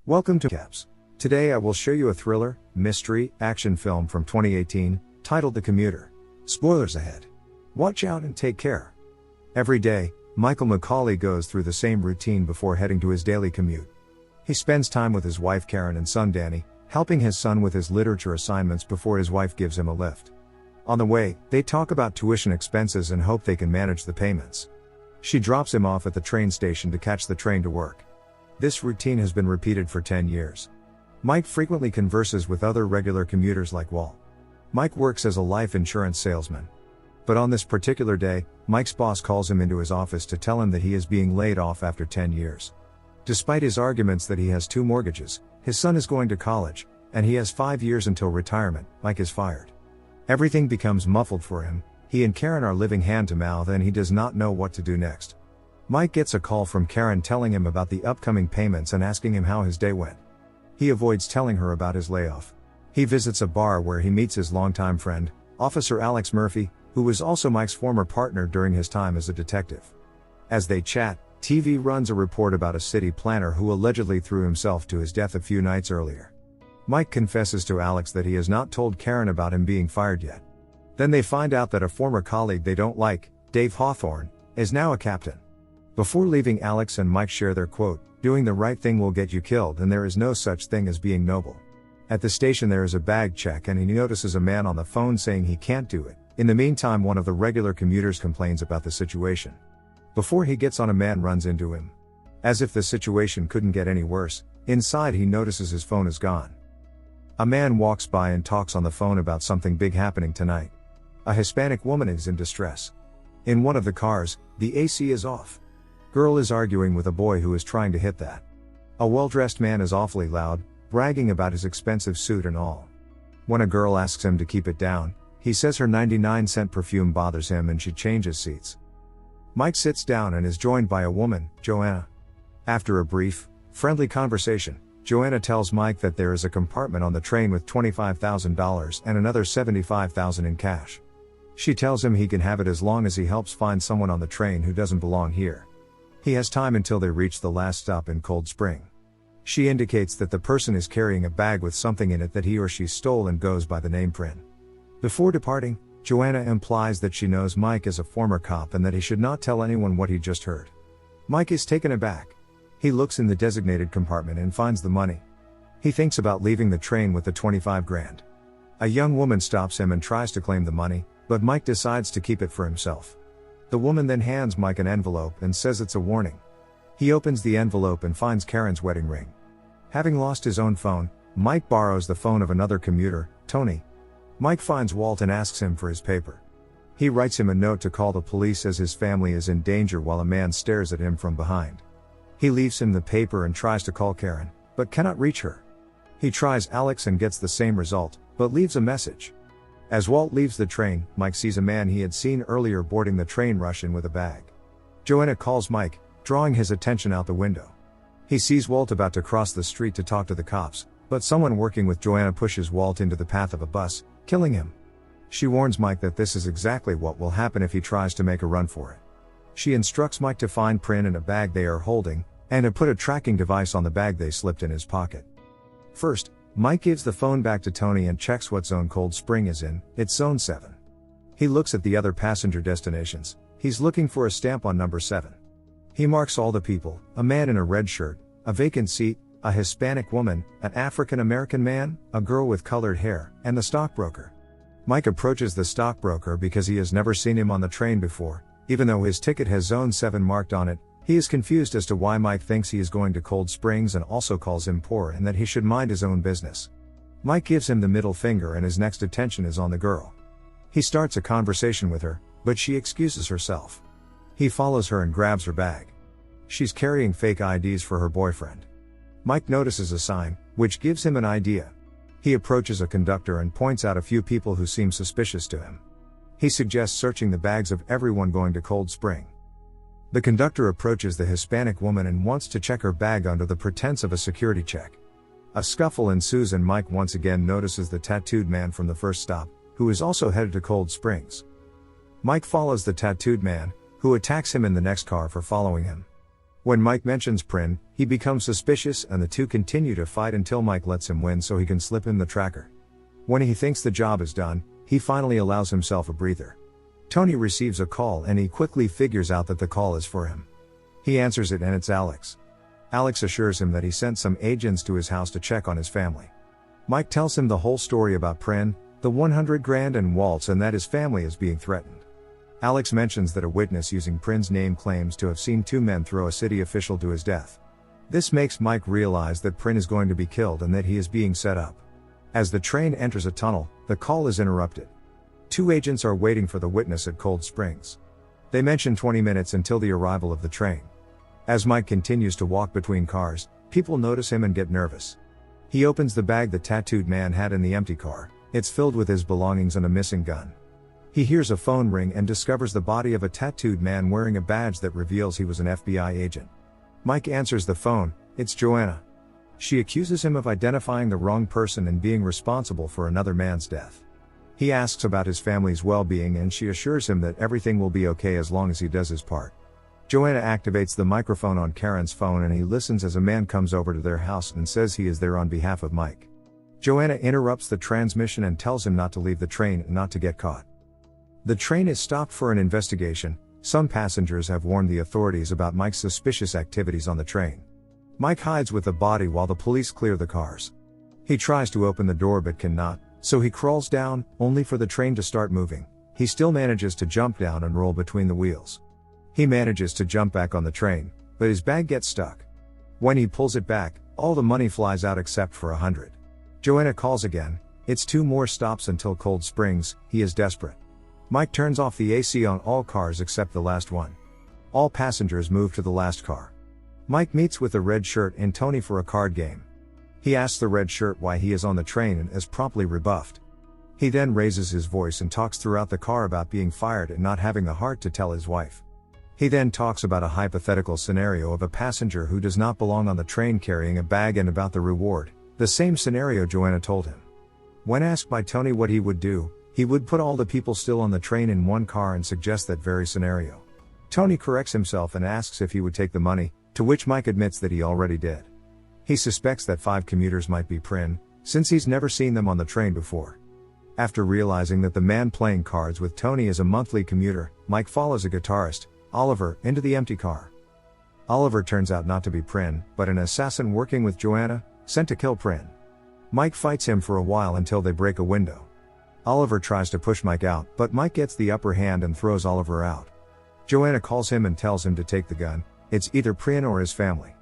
Welcome to Caps. Today I will show you a thriller, mystery, action film from 2018, titled The Commuter. Spoilers ahead. Watch out and take care. Every day, Michael McCauley goes through the same routine before heading to his daily commute. He spends time with his wife Karen and son Danny, helping his son with his literature assignments before his wife gives him a lift. On the way, they talk about tuition expenses and hope they can manage the payments. She drops him off at the train station to catch the train to work. This routine has been repeated for 10 years. Mike frequently converses with other regular commuters like Walt. Mike works as a life insurance salesman. But on this particular day, Mike's boss calls him into his office to tell him that he is being laid off after 10 years. Despite his arguments that he has 2 mortgages, his son is going to college, and he has 5 years until retirement, Mike is fired. Everything becomes muffled for him. He and Karen are living hand to mouth and he does not know what to do next. Mike gets a call from Karen telling him about the upcoming payments and asking him how his day went. He avoids telling her about his layoff. He visits a bar where he meets his longtime friend, Officer Alex Murphy, who was also Mike's former partner during his time as a detective. As they chat, TV runs a report about a city planner who allegedly threw himself to his death a few nights earlier. Mike confesses to Alex that he has not told Karen about him being fired yet. Then they find out that a former colleague they don't like, Dave Hawthorne, is now a captain. Before leaving, Alex and Mike share their quote, "Doing the right thing will get you killed and there is no such thing as being noble." At the station there is a bag check and he notices a man on the phone saying he can't do it. In the meantime, one of the regular commuters complains about the situation. Before he gets on, a man runs into him. As if the situation couldn't get any worse, inside he notices his phone is gone. A man walks by and talks on the phone about something big happening tonight. A Hispanic woman is in distress. In one of the cars, the AC is off. Girl is arguing with a boy who is trying to hit that. A well-dressed man is awfully loud, bragging about his expensive suit and all. When a girl asks him to keep it down, he says her 99-cent perfume bothers him and she changes seats. Mike sits down and is joined by a woman, Joanna. After a brief, friendly conversation, Joanna tells Mike that there is a compartment on the train with $25,000 and another $75,000 in cash. She tells him he can have it as long as he helps find someone on the train who doesn't belong here. He has time until they reach the last stop in Cold Spring. She indicates that the person is carrying a bag with something in it that he or she stole and goes by the name Prin. Before departing, Joanna implies that she knows Mike is a former cop and that he should not tell anyone what he just heard. Mike is taken aback. He looks in the designated compartment and finds the money. He thinks about leaving the train with the 25 grand. A young woman stops him and tries to claim the money, but Mike decides to keep it for himself. The woman then hands Mike an envelope and says it's a warning. He opens the envelope and finds Karen's wedding ring. Having lost his own phone, Mike borrows the phone of another commuter, Tony. Mike finds Walt and asks him for his paper. He writes him a note to call the police as his family is in danger while a man stares at him from behind. He leaves him the paper and tries to call Karen, but cannot reach her. He tries Alex and gets the same result, but leaves a message. As Walt leaves the train, Mike sees a man he had seen earlier boarding the train rush in with a bag. Joanna calls Mike, drawing his attention out the window. He sees Walt about to cross the street to talk to the cops, but someone working with Joanna pushes Walt into the path of a bus, killing him. She warns Mike that this is exactly what will happen if he tries to make a run for it. She instructs Mike to find Prin in a bag they are holding, and to put a tracking device on the bag they slipped in his pocket. First, Mike gives the phone back to Tony and checks what zone Cold Spring is in. It's zone 7. He looks at the other passenger destinations. He's looking for a stamp on number 7. He marks all the people: a man in a red shirt, a vacant seat, a Hispanic woman, an African American man, a girl with colored hair, and the stockbroker. Mike approaches the stockbroker because he has never seen him on the train before. Even though his ticket has zone 7 marked on it, he is confused as to why Mike thinks he is going to Cold Springs and also calls him poor and that he should mind his own business. Mike gives him the middle finger and his next attention is on the girl. He starts a conversation with her, but she excuses herself. He follows her and grabs her bag. She's carrying fake IDs for her boyfriend. Mike notices a sign, which gives him an idea. He approaches a conductor and points out a few people who seem suspicious to him. He suggests searching the bags of everyone going to Cold Spring. The conductor approaches the Hispanic woman and wants to check her bag under the pretense of a security check. A scuffle ensues and Mike once again notices the tattooed man from the first stop, who is also headed to Cold Springs. Mike follows the tattooed man, who attacks him in the next car for following him. When Mike mentions Prin, he becomes suspicious and the two continue to fight until Mike lets him win so he can slip him the tracker. When he thinks the job is done, he finally allows himself a breather. Tony receives a call and he quickly figures out that the call is for him. He answers it and it's Alex. Alex assures him that he sent some agents to his house to check on his family. Mike tells him the whole story about Prin, the 100 grand and Waltz, and that his family is being threatened. Alex mentions that a witness using Prin's name claims to have seen two men throw a city official to his death. This makes Mike realize that Prin is going to be killed and that he is being set up. As the train enters a tunnel, the call is interrupted. Two agents are waiting for the witness at Cold Springs. They mention 20 minutes until the arrival of the train. As Mike continues to walk between cars, people notice him and get nervous. He opens the bag the tattooed man had in the empty car. It's filled with his belongings and a missing gun. He hears a phone ring and discovers the body of a tattooed man wearing a badge that reveals he was an FBI agent. Mike answers the phone. It's Joanna. She accuses him of identifying the wrong person and being responsible for another man's death. He asks about his family's well-being and she assures him that everything will be okay as long as he does his part. Joanna activates the microphone on Karen's phone and he listens as a man comes over to their house and says he is there on behalf of Mike. Joanna interrupts the transmission and tells him not to leave the train and not to get caught. The train is stopped for an investigation. Some passengers have warned the authorities about Mike's suspicious activities on the train. Mike hides with the body while the police clear the cars. He tries to open the door but cannot, so he crawls down, only for the train to start moving. He still manages to jump down and roll between the wheels. He manages to jump back on the train, but his bag gets stuck. When he pulls it back, all the money flies out except for 100. Joanna calls again. It's 2 more stops until Cold Springs. He is desperate. Mike turns off the AC on all cars except the last one. All passengers move to the last car. Mike meets with the red shirt and Tony for a card game. He asks the red shirt why he is on the train and is promptly rebuffed. He then raises his voice and talks throughout the car about being fired and not having the heart to tell his wife. He then talks about a hypothetical scenario of a passenger who does not belong on the train carrying a bag and about the reward, the same scenario Joanna told him. When asked by Tony what he would do, he would put all the people still on the train in one car and suggest that very scenario. Tony corrects himself and asks if he would take the money, to which Mike admits that he already did. He suspects that 5 commuters might be Prin, since he's never seen them on the train before. After realizing that the man playing cards with Tony is a monthly commuter, Mike follows a guitarist, Oliver, into the empty car. Oliver turns out not to be Prin, but an assassin working with Joanna, sent to kill Prin. Mike fights him for a while until they break a window. Oliver tries to push Mike out, but Mike gets the upper hand and throws Oliver out. Joanna calls him and tells him to take the gun. It's either Prin or his family.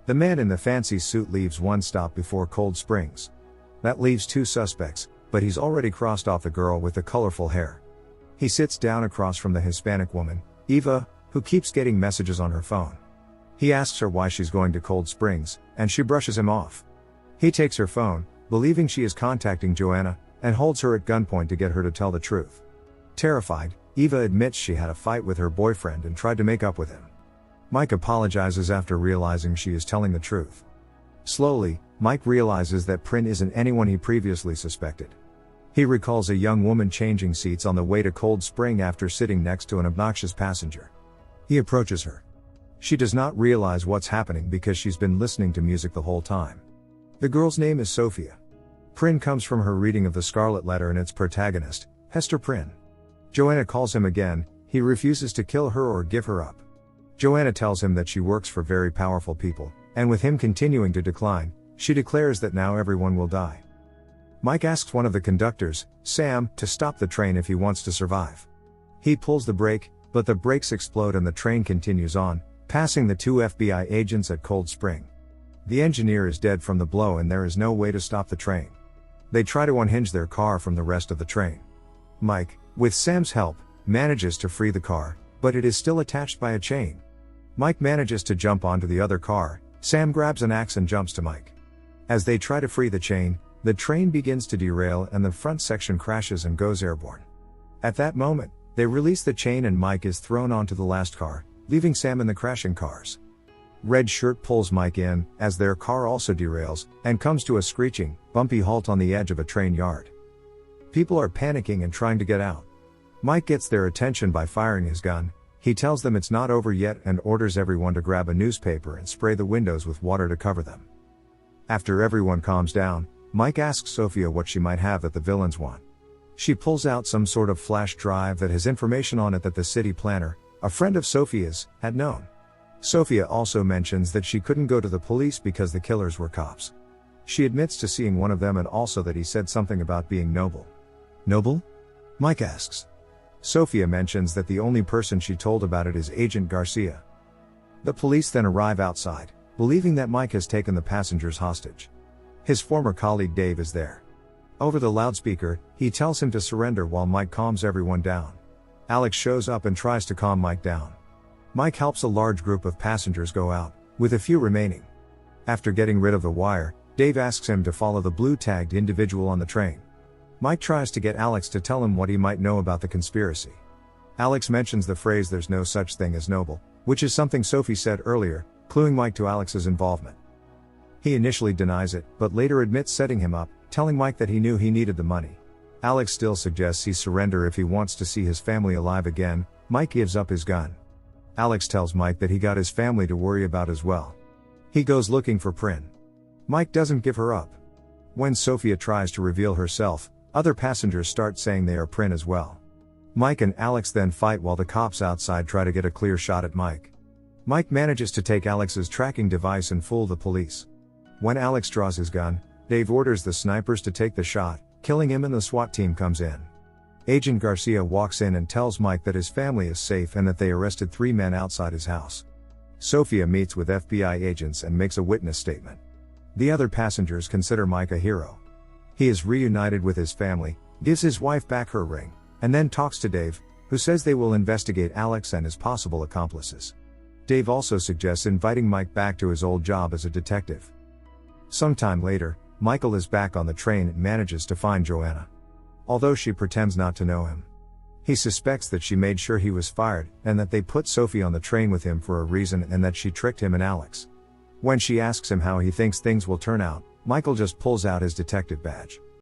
The man in the fancy suit leaves one stop before Cold Springs. That leaves 2 suspects, but he's already crossed off the girl with the colorful hair. He sits down across from the Hispanic woman, Eva, who keeps getting messages on her phone. He asks her why she's going to Cold Springs, and she brushes him off. He takes her phone, believing she is contacting Joanna, and holds her at gunpoint to get her to tell the truth. Terrified, Eva admits she had a fight with her boyfriend and tried to make up with him. Mike apologizes after realizing she is telling the truth. Slowly, Mike realizes that Prin isn't anyone he previously suspected. He recalls a young woman changing seats on the way to Cold Spring after sitting next to an obnoxious passenger. He approaches her. She does not realize what's happening because she's been listening to music the whole time. The girl's name is Sophia. Prin comes from her reading of The Scarlet Letter and its protagonist, Hester Prynne. Joanna calls him again. He refuses to kill her or give her up. Joanna tells him that she works for very powerful people, and with him continuing to decline, she declares that now everyone will die. Mike asks one of the conductors, Sam, to stop the train if he wants to survive. He pulls the brake, but the brakes explode and the train continues on, passing the 2 FBI agents at Cold Spring. The engineer is dead from the blow and there is no way to stop the train. They try to unhinge their car from the rest of the train. Mike, with Sam's help, manages to free the car, but it is still attached by a chain. Mike manages to jump onto the other car. Sam grabs an axe and jumps to Mike. As they try to free the chain, the train begins to derail and the front section crashes and goes airborne. At that moment, they release the chain and Mike is thrown onto the last car, leaving Sam in the crashing cars. Red Shirt pulls Mike in, as their car also derails, and comes to a screeching, bumpy halt on the edge of a train yard. People are panicking and trying to get out. Mike gets their attention by firing his gun. He tells them it's not over yet and orders everyone to grab a newspaper and spray the windows with water to cover them. After everyone calms down, Mike asks Sophia what she might have that the villains want. She pulls out some sort of flash drive that has information on it that the city planner, a friend of Sophia's, had known. Sophia also mentions that she couldn't go to the police because the killers were cops. She admits to seeing one of them and also that he said something about being noble. Noble? Mike asks. Sophia mentions that the only person she told about it is Agent Garcia. The police then arrive outside, believing that Mike has taken the passengers hostage. His former colleague Dave is there. Over the loudspeaker, he tells him to surrender while Mike calms everyone down. Alex shows up and tries to calm Mike down. Mike helps a large group of passengers go out, with a few remaining. After getting rid of the wire, Dave asks him to follow the blue-tagged individual on the train. Mike tries to get Alex to tell him what he might know about the conspiracy. Alex mentions the phrase "there's no such thing as noble," which is something Sophie said earlier, cluing Mike to Alex's involvement. He initially denies it, but later admits setting him up, telling Mike that he knew he needed the money. Alex still suggests he surrender if he wants to see his family alive again. Mike gives up his gun. Alex tells Mike that he got his family to worry about as well. He goes looking for Prin. Mike doesn't give her up. When Sophia tries to reveal herself, other passengers start saying they are Prin as well. Mike and Alex then fight while the cops outside try to get a clear shot at Mike. Mike manages to take Alex's tracking device and fool the police. When Alex draws his gun, Dave orders the snipers to take the shot, killing him, and the SWAT team comes in. Agent Garcia walks in and tells Mike that his family is safe and that they arrested 3 men outside his house. Sophia meets with FBI agents and makes a witness statement. The other passengers consider Mike a hero. He is reunited with his family, gives his wife back her ring, and then talks to Dave, who says they will investigate Alex and his possible accomplices. Dave also suggests inviting Mike back to his old job as a detective. Sometime later, Michael is back on the train and manages to find Joanna. Although she pretends not to know him. He suspects that she made sure he was fired, and that they put Sophie on the train with him for a reason, and that she tricked him and Alex. When she asks him how he thinks things will turn out, Michael just pulls out his detective badge.